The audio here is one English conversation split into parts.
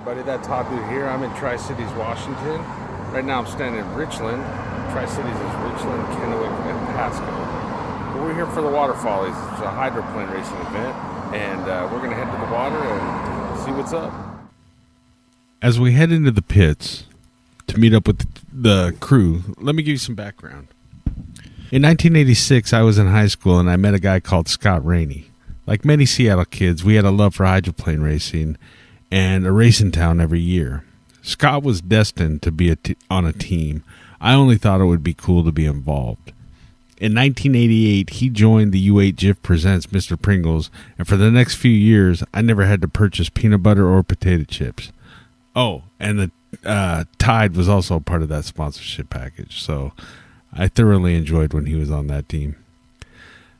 everybody, that's Hot Dude here. I'm in Tri-Cities, Washington. Right now I'm standing in Richland. Tri-Cities is Richland, Kennewick, and Pasco. But we're here for the Water Follies. It's a hydroplane racing event, and we're going to head to the water and see what's up. As we head into the pits to meet up with the crew, let me give you some background. In 1986, I was in high school, and I met a guy called Scott Raney. Like many Seattle kids, we had a love for hydroplane racing and a race in town every year. Scott was destined to be on a team. I only thought it would be cool to be involved. In 1988, he joined the U8 GIF Presents Mr. Pringles, and for the next few years, I never had to purchase peanut butter or potato chips. Oh, and the Tide was also part of that sponsorship package, so I thoroughly enjoyed when he was on that team.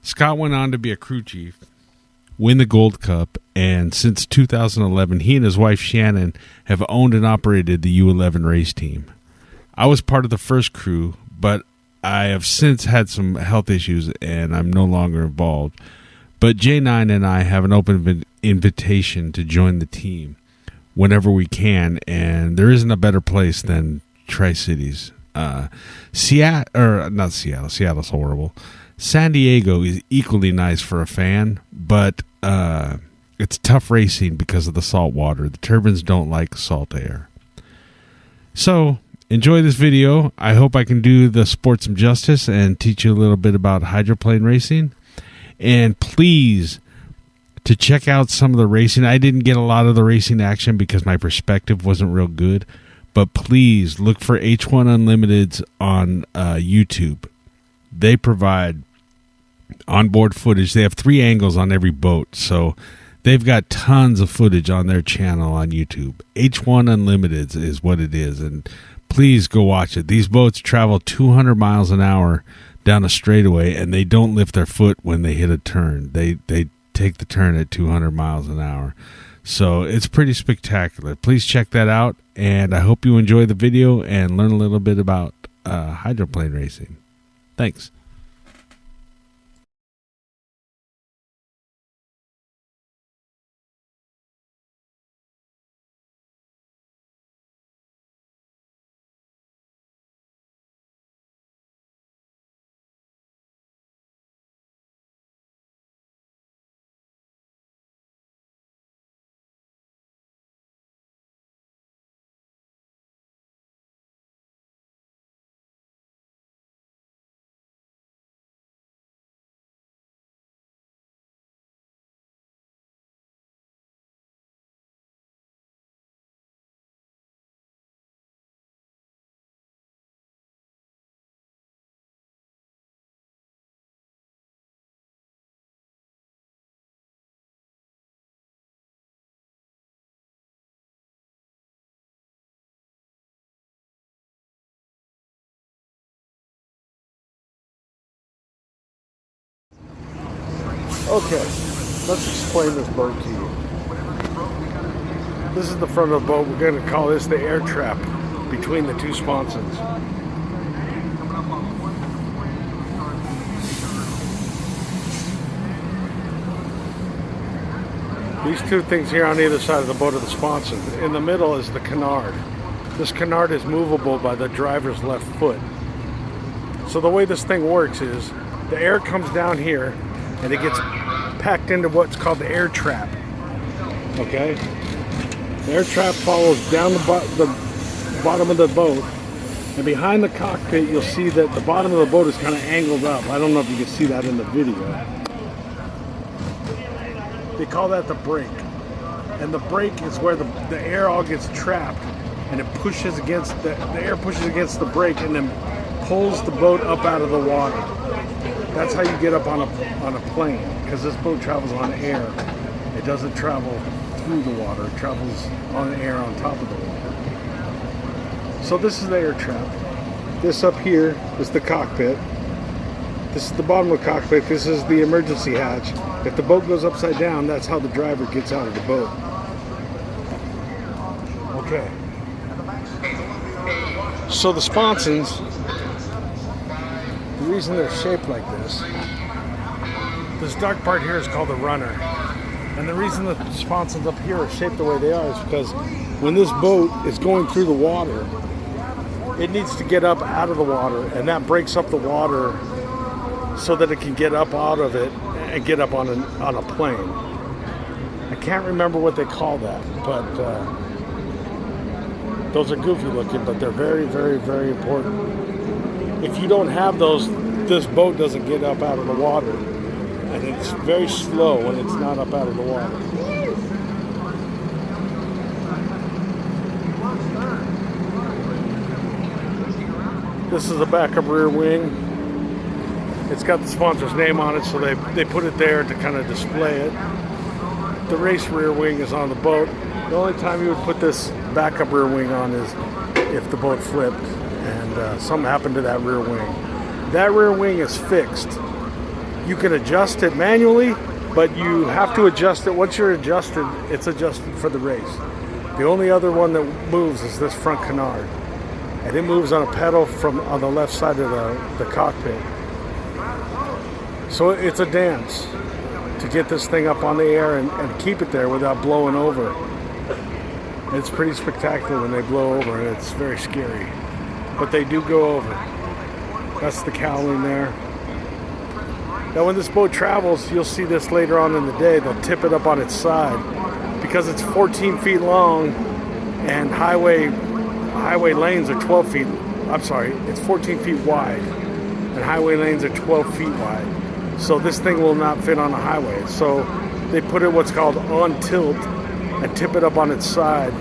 Scott went on to be a crew chief, win the Gold Cup, and since 2011, he and his wife Shannon have owned and operated the U11 Race Team. I was part of the first crew, but I have since had some health issues and I'm no longer involved. But J9 and I have an open invitation to join the team whenever we can, and there isn't a better place than Tri-Cities. Seattle's horrible. San Diego is equally nice for a fan, but it's tough racing because of the salt water. The turbines don't like salt air. So, enjoy this video. I hope I can do the sport some justice and teach you a little bit about hydroplane racing. And please, to check out some of the racing. I didn't get a lot of the racing action because my perspective wasn't real good. But please look for H1 Unlimiteds on YouTube. They provide onboard footage. They have 3 angles on every boat, so they've got tons of footage on their channel on YouTube. H1 Unlimiteds is what it is, and please go watch it. These boats travel 200 miles an hour down a straightaway, and they don't lift their foot when they hit a turn. They take the turn at 200 miles an hour. So it's pretty spectacular. Please check that out, and I hope you enjoy the video and learn a little bit about hydroplane racing. Thanks. Okay, let's explain this boat to you. This is the front of the boat. We're going to call this the air trap between the 2 sponsons. These 2 things here on either side of the boat are the sponsons. In the middle is the canard. This canard is movable by the driver's left foot. So the way this thing works is the air comes down here and it gets packed into what's called the air trap. Okay? The air trap follows down the bottom of the boat, and behind the cockpit you'll see that the bottom of the boat is kind of angled up. I don't know if you can see that in the video. They call that the brake. And the brake is where the air all gets trapped, and it pushes against the air pushes against the brake and then pulls the boat up out of the water. That's how you get up on a plane, because this boat travels on air. It doesn't travel through the water. It travels on air on top of the water. So this is the air trap. This up here is the cockpit. This is the bottom of the cockpit. This is the emergency hatch. If the boat goes upside down, that's how the driver gets out of the boat. Okay. So the sponsons, the reason they're shaped like this dark part here is called the runner. And the reason the sponsons up here are shaped the way they are is because when this boat is going through the water, it needs to get up out of the water, and that breaks up the water so that it can get up out of it and get up on a plane. I can't remember what they call that, but those are goofy looking, but they're very, very, very important. If you don't have those, this boat doesn't get up out of the water, and it's very slow when it's not up out of the water. This is a backup rear wing. It's got the sponsor's name on it, so they put it there to kind of display it. The race rear wing is on the boat. The only time you would put this backup rear wing on is if the boat flipped and something happened to that rear wing. That rear wing is fixed. You can adjust it manually, but you have to adjust it. Once you're adjusted, it's adjusted for the race. The only other one that moves is this front canard. And it moves on a pedal on the left side of the cockpit. So it's a dance to get this thing up on the air and keep it there without blowing over. It's pretty spectacular when they blow over, and it's very scary. But they do go over. That's the cowling there. Now when this boat travels, you'll see this later on in the day, they'll tip it up on its side. Because it's 14 feet long and highway lanes are 12 feet, I'm sorry, it's 14 feet wide and highway lanes are 12 feet wide. So this thing will not fit on a highway. So they put it what's called on tilt and tip it up on its side,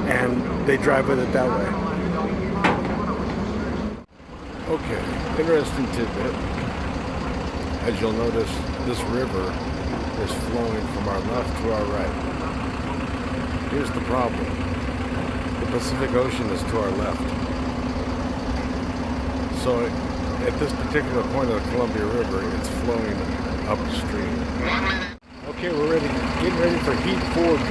and they drive with it that way. Okay, interesting tidbit. As you'll notice, this river is flowing from our left to our right. Here's the problem. The Pacific Ocean is to our left. So at this particular point of the Columbia River, it's flowing upstream. Okay, we're getting ready for Heat 4B.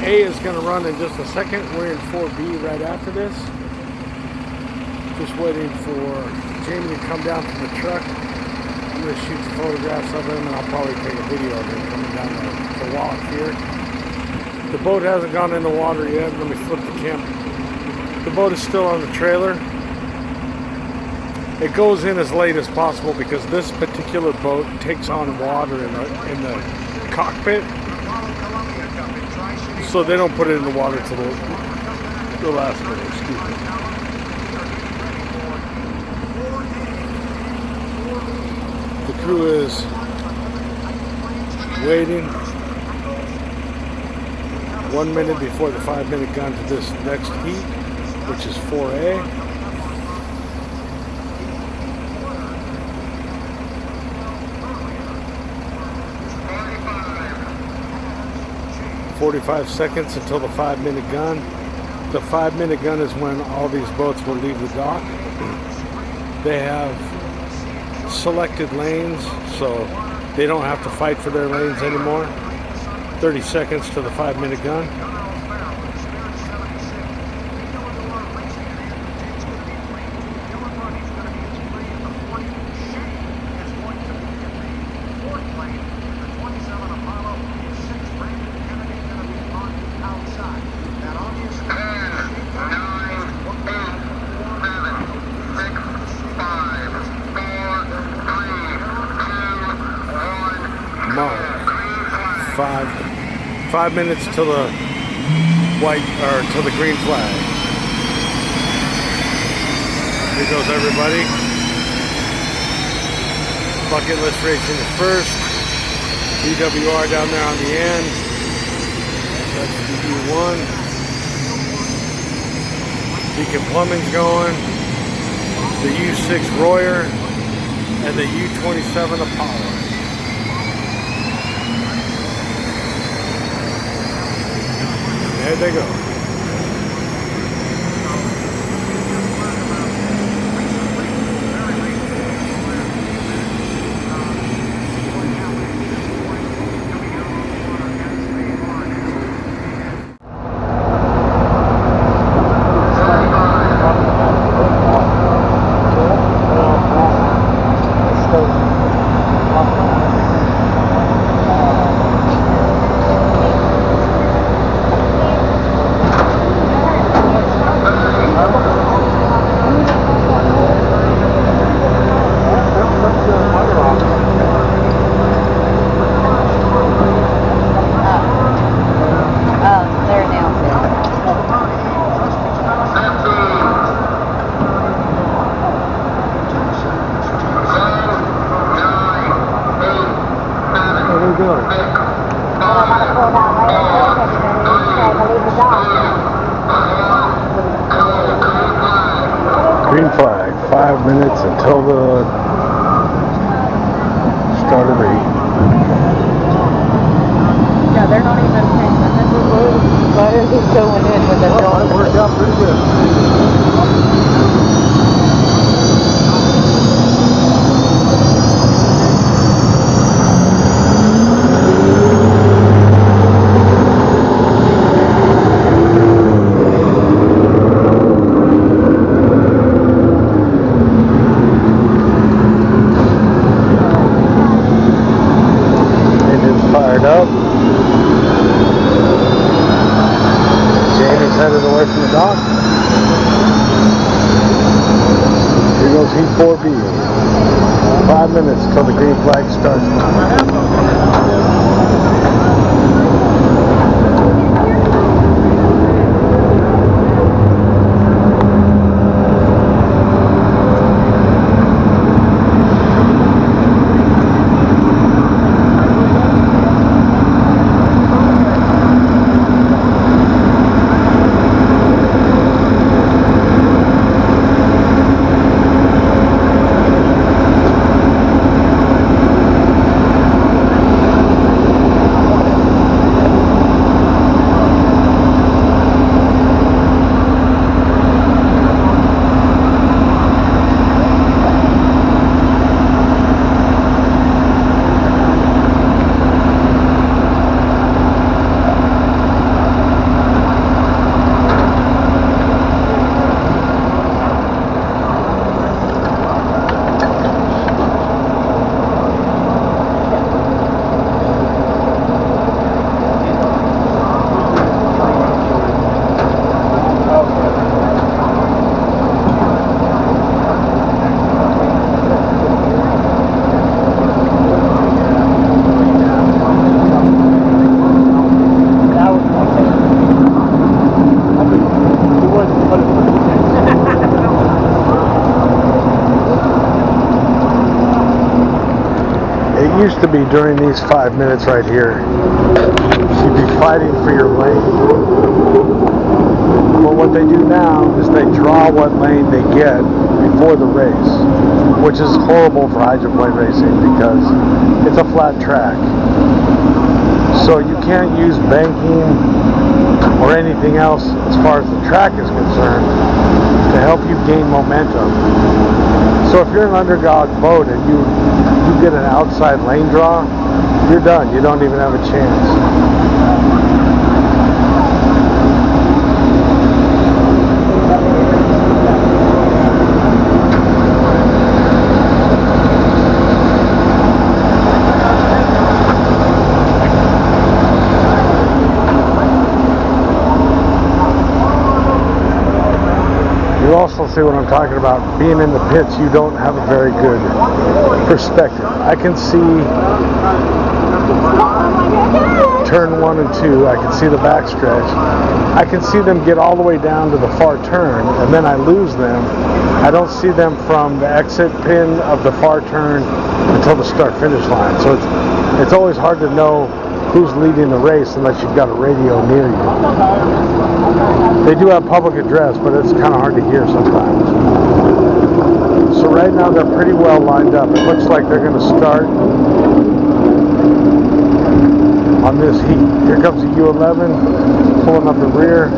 A is going to run in just a second. We're in 4B right after this. Just waiting for Jamie to come down from the truck. I'm going to shoot some photographs of him, and I'll probably take a video of him coming down the walk here. The boat hasn't gone in the water yet. Let me flip the camera. The boat is still on the trailer. It goes in as late as possible because this particular boat takes on water in the cockpit. So they don't put it in the water till the last minute, excuse me. The crew is waiting 1 minute before the 5-minute gun to this next heat, which is 4A. "45 seconds until the 5-minute gun. The 5-minute gun is when all these boats will leave the dock. They have selected lanes, so they don't have to fight for their lanes anymore. 30 seconds to the 5-minute gun. Five minutes till the till the green flag. Here goes everybody. Bucket list racing is first. BWR down there on the end. That's the U1. Beacon Plumbing's going. The U6 Royer and the U27 Apollo. There they go. doing? Green flag, 5 minutes until the start of the heat. Yeah, they're not even paying attention. But it's just going in with it. Well, it worked out pretty good. Fired up. Jamie's headed away from the dock. Here goes heat 4B. 5 minutes till the green flag starts. Used to be during these 5 minutes right here, you'd be fighting for your lane. But what they do now is they draw what lane they get before the race, which is horrible for hydroplane racing because it's a flat track. So you can't use banking or anything else as far as the track is concerned to help you gain momentum. So if you're an underdog boat and you get an outside lane draw, you're done. You don't even have a chance. You also see what I'm talking about. Being in the pits, you don't have a very good perspective. I can see turn 1 and 2. I can see the backstretch. I can see them get all the way down to the far turn, and then I lose them. I don't see them from the exit pin of the far turn until the start-finish line. So it's always hard to know who's leading the race unless you've got a radio near you. They do have public address, but it's kind of hard to hear sometimes. So right now they're pretty well lined up. It looks like they're going to start on this heat. Here comes the U11 pulling up the rear.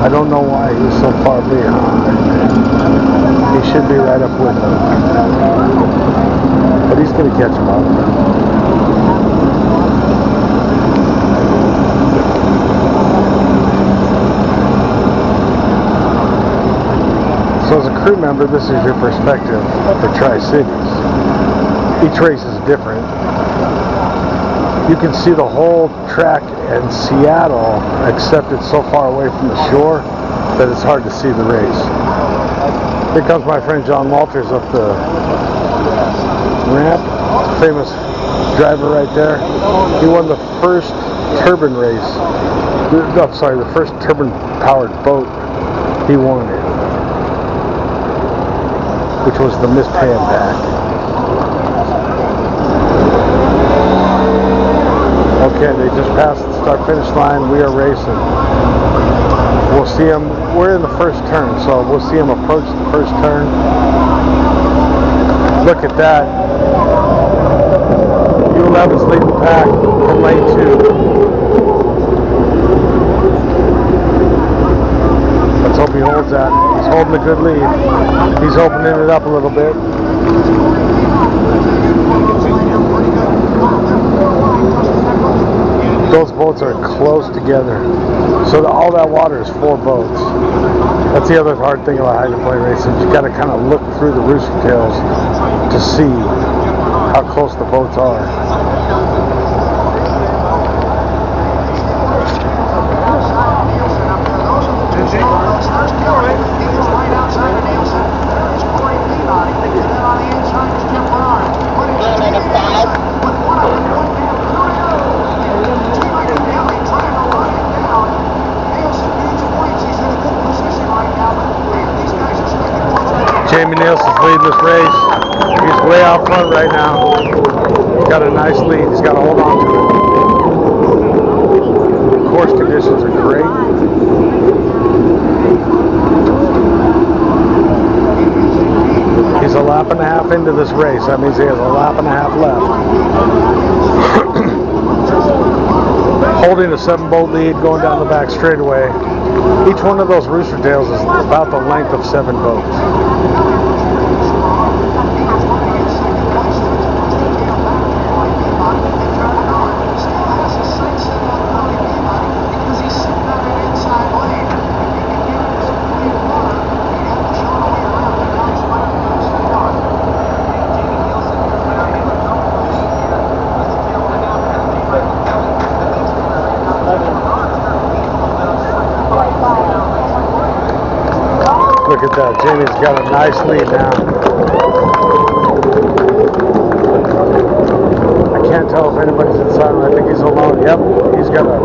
I don't know why he's so far behind. He should be right up with him. But he's going to catch him up. So as a crew member, this is your perspective for Tri-Cities. Each race is different. You can see the whole track in Seattle, except it's so far away from the shore that it's hard to see the race. Here comes my friend John Walters up the ramp. Famous driver right there. He won the first turbine race. I'm sorry, the first turbine-powered boat. He won it. which was the Miss Pan Pac. Okay, they just passed the start-finish line. We are racing. We'll see them. We're in the first turn, so we'll see them approach the first turn. Look at that. U11's leading the pack from lane 2. Let's hope he holds that. He's holding a good lead. He's opening it up a little bit. Those boats are close together. So all that water is 4 boats. That's the other hard thing about hydroplane racing. You got to kind of look through the rooster tails to see how close the boats are. Jamie Nielsen's leading this race. He's way out front right now. He's got a nice lead. He's got to hold on to it. The course conditions are great. He's a lap and a half into this race. That means he has a lap and a half left. Holding a 7-boat lead going down the back straightaway. Each one of those rooster tails is about the length of 7 boats. Look at that. Jamie's got a nice lead now. I can't tell if anybody's inside him. I think he's alone. Yep, he's got a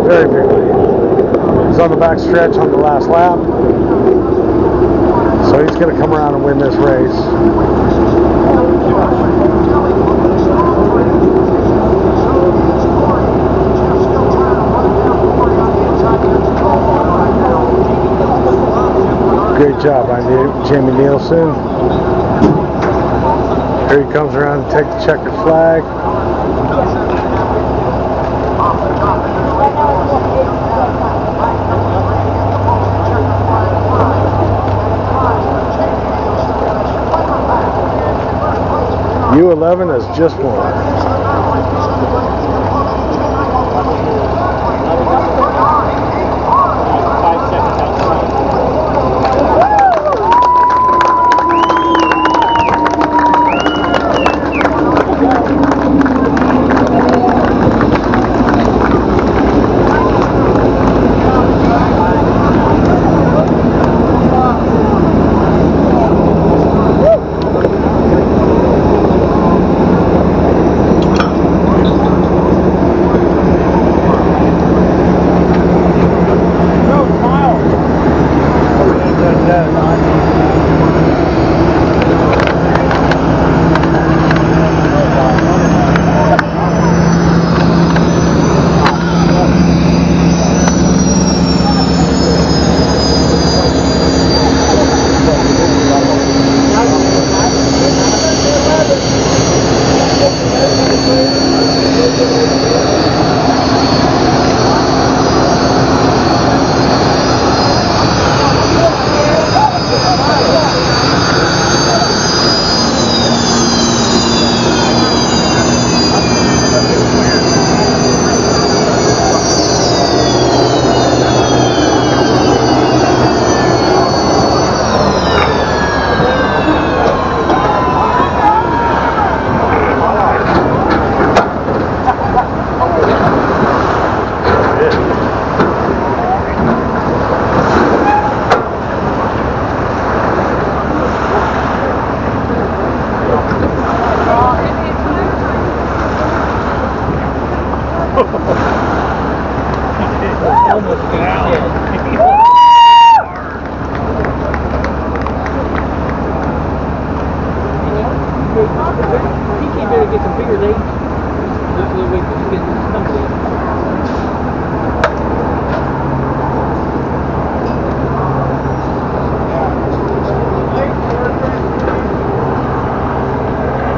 very big lead. He's on the back stretch on the last lap. So he's going to come around and win this race. Great job by Jamie Nielsen. Here he comes around to take the checkered flag. U11 has just won.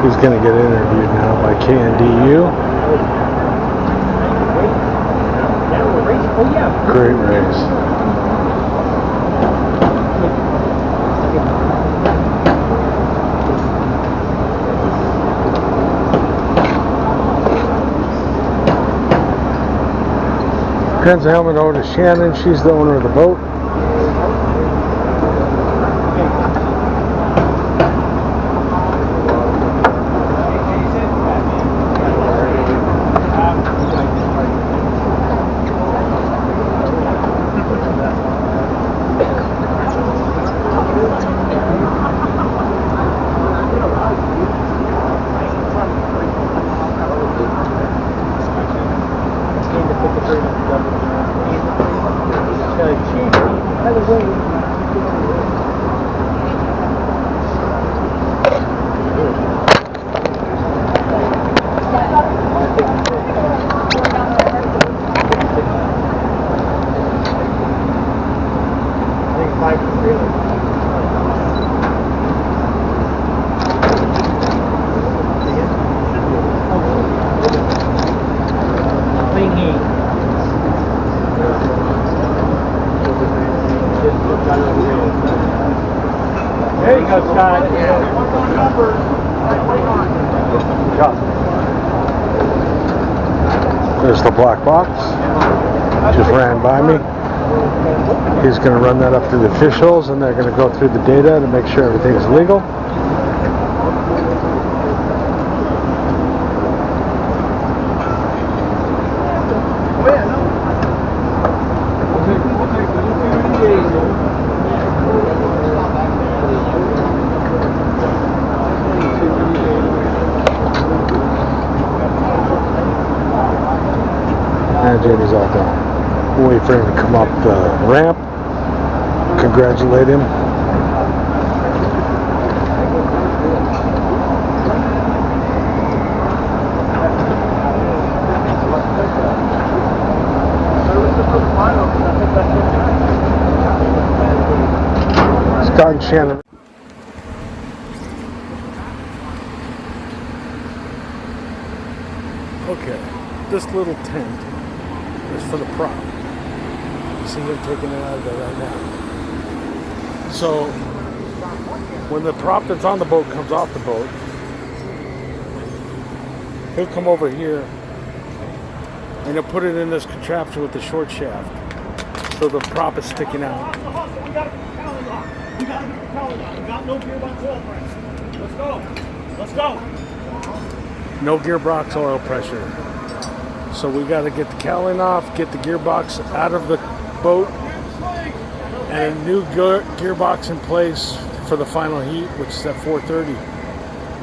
He's going to get interviewed now by KNDU. Great race. Hands the helmet over to Shannon. She's the owner of the boat. There you go, Scott. There's the black box. Just ran by me. He's going to run that up to the officials, and they're going to go through the data to make sure everything's legal. And Jamie's all done. We'll wait for him to come up the ramp. Congratulate him. Scott and Shannon. Okay, this little tent is for the prop. You see him taking it out of there right now. So when the prop that's on the boat comes off the boat, he'll come over here and he'll put it in this contraption with the short shaft. So the prop is sticking out. We got no gearbox oil pressure. Let's go. Let's go. No gearbox oil pressure. So we got to get the cowling off, get the gearbox out of the boat, and a new gearbox in place for the final heat, which is at 4:30.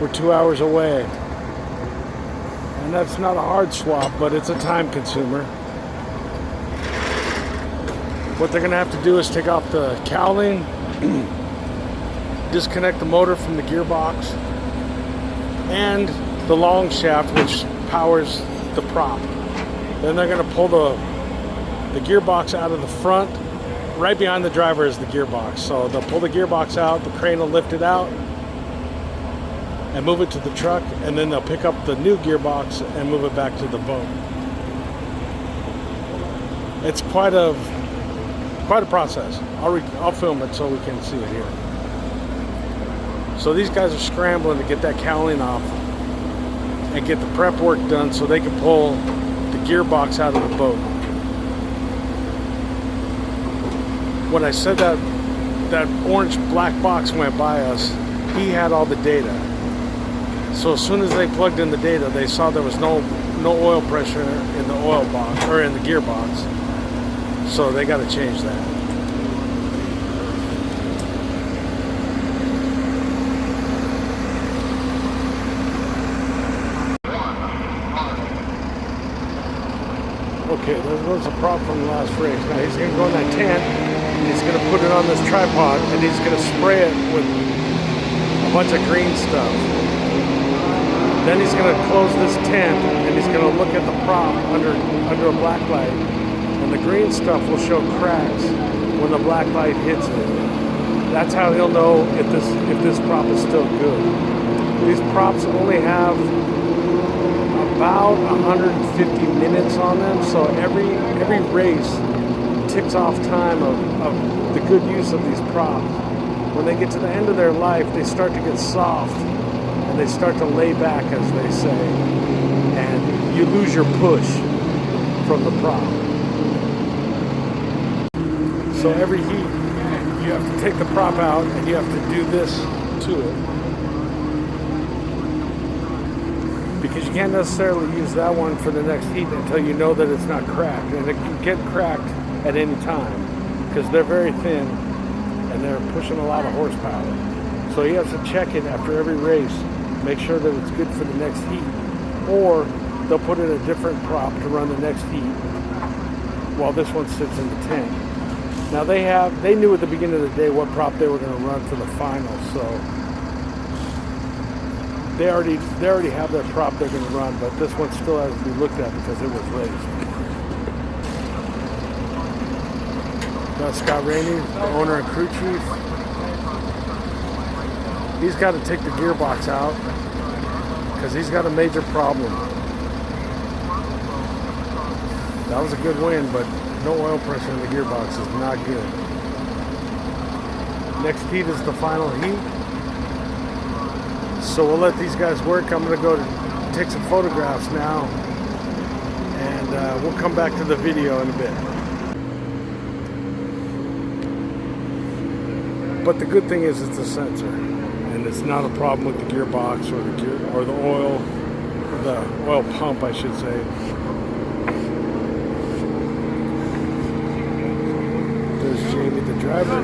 We're 2 hours away. And that's not a hard swap, but it's a time consumer. What they're going to have to do is take off the cowling, disconnect the motor from the gearbox, and the long shaft, which powers the prop. Then they're going to pull the gearbox out of the front. Right behind the driver is the gearbox. So they'll pull the gearbox out, the crane will lift it out and move it to the truck, and then they'll pick up the new gearbox and move it back to the boat. It's quite a process. I'll film it so we can see it here. So these guys are scrambling to get that cowling off and get the prep work done so they can pull the gearbox out of the boat. When I said that orange black box went by us, he had all the data. So as soon as they plugged in the data, they saw there was no oil pressure in the oil box or in the gearbox. So they got to change that. Okay, there was a prop from the last race. Now he's going to go in that tent, and he's going to put it on this tripod, and he's going to spray it with a bunch of green stuff. Then he's going to close this tent, and he's going to look at the prop under a black light, and the green stuff will show cracks when the black light hits it. That's how he'll know if this prop is still good. These props only have about 150 minutes on them, so every race ticks off time of the good use of these props. When they get to the end of their life, they start to get soft and they start to lay back, as they say, and you lose your push from the prop. So every heat, you have to take the prop out and you have to do this to it. Because you can't necessarily use that one for the next heat until you know that it's not cracked. And it can get cracked at any time because they're very thin and they're pushing a lot of horsepower. So you have to check it after every race, make sure that it's good for the next heat. Or they'll put in a different prop to run the next heat while this one sits in the tank. Now they knew at the beginning of the day what prop they were going to run for the final, so they already have their prop they're going to run, but this one still has to be looked at because it was raced. Got Scott Raney, owner and crew chief. He's got to take the gearbox out because he's got a major problem. That was a good win, but no oil pressure in the gearbox is not good. Next heat is the final heat. So we'll let these guys work. I'm going to go take some photographs now, and we'll come back to the video in a bit. But the good thing is it's a sensor, and it's not a problem with the gearbox or the oil pump, I should say. There's Jamie, the driver.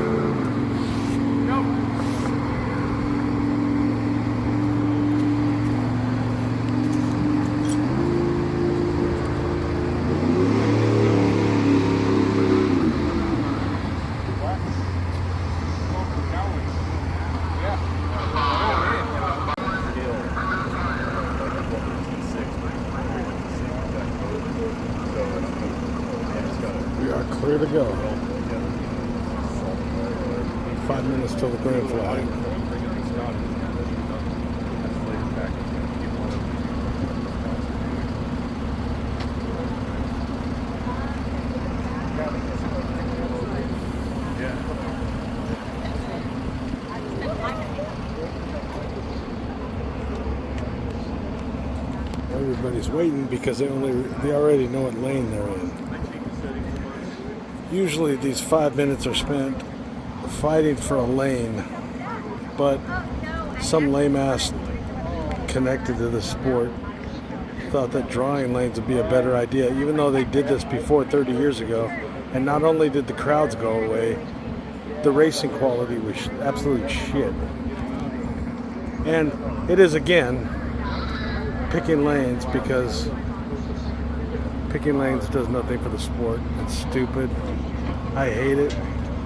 Clear to go. 5 minutes till the grand flag. Everybody's waiting because they already know what lane they're in. Usually these 5 minutes are spent fighting for a lane, but some lame ass connected to the sport thought that drawing lanes would be a better idea, even though they did this before 30 years ago. And not only did the crowds go away, the racing quality was absolute shit. And it is, again, picking lanes, because picking lanes does nothing for the sport. It's stupid. I hate it,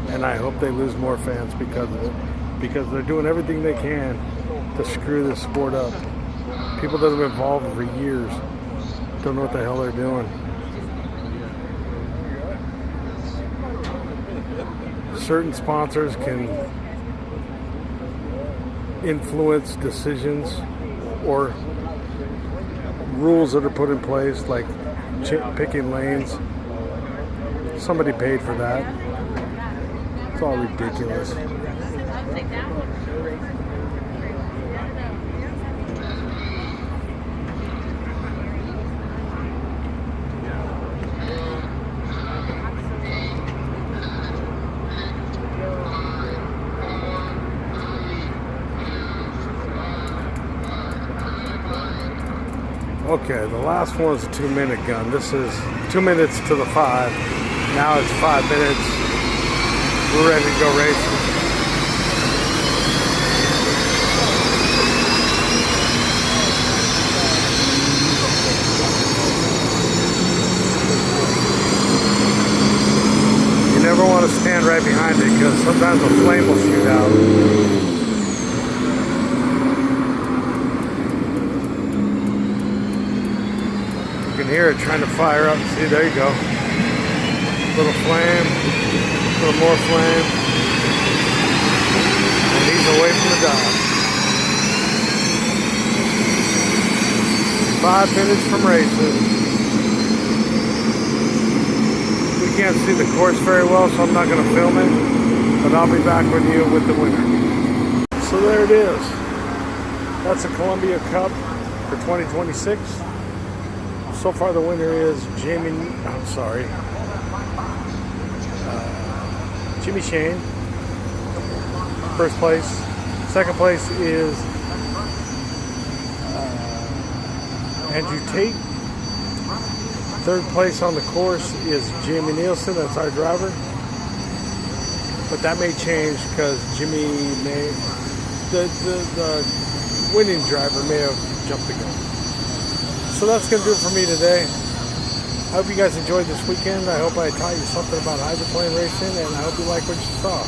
and I hope they lose more fans because of it, because they're doing everything they can to screw this sport up. People that have been involved for years don't know what the hell they're doing. Certain sponsors can influence decisions or rules that are put in place, like picking lanes. Somebody paid for that. It's all ridiculous. Okay, the last one's a 2-minute gun. This is 2 minutes to the 5. Now it's 5 minutes. We're ready to go racing. You never want to stand right behind it because sometimes a flame will shoot out. You can hear it trying to fire up. See, there you go. Little flame, little more flame, and he's away from the dock. 5 minutes from racing. We can't see the course very well, so I'm not going to film it, but I'll be back with you with the winner. So there it is. That's a Columbia Cup for 2026. So far the winner is Jimmy Shane. First place. Second place is Andrew Tate. Third place on the course is Jamie Nielsen, that's our driver. But that may change because Jimmy may, the winning driver may have jumped the gun. So that's going to do it for me today. I hope you guys enjoyed this weekend. I hope I taught you something about hydroplane racing, and I hope you like what you saw.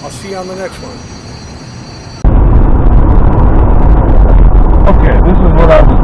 I'll see you on the next one. Okay, this is what I was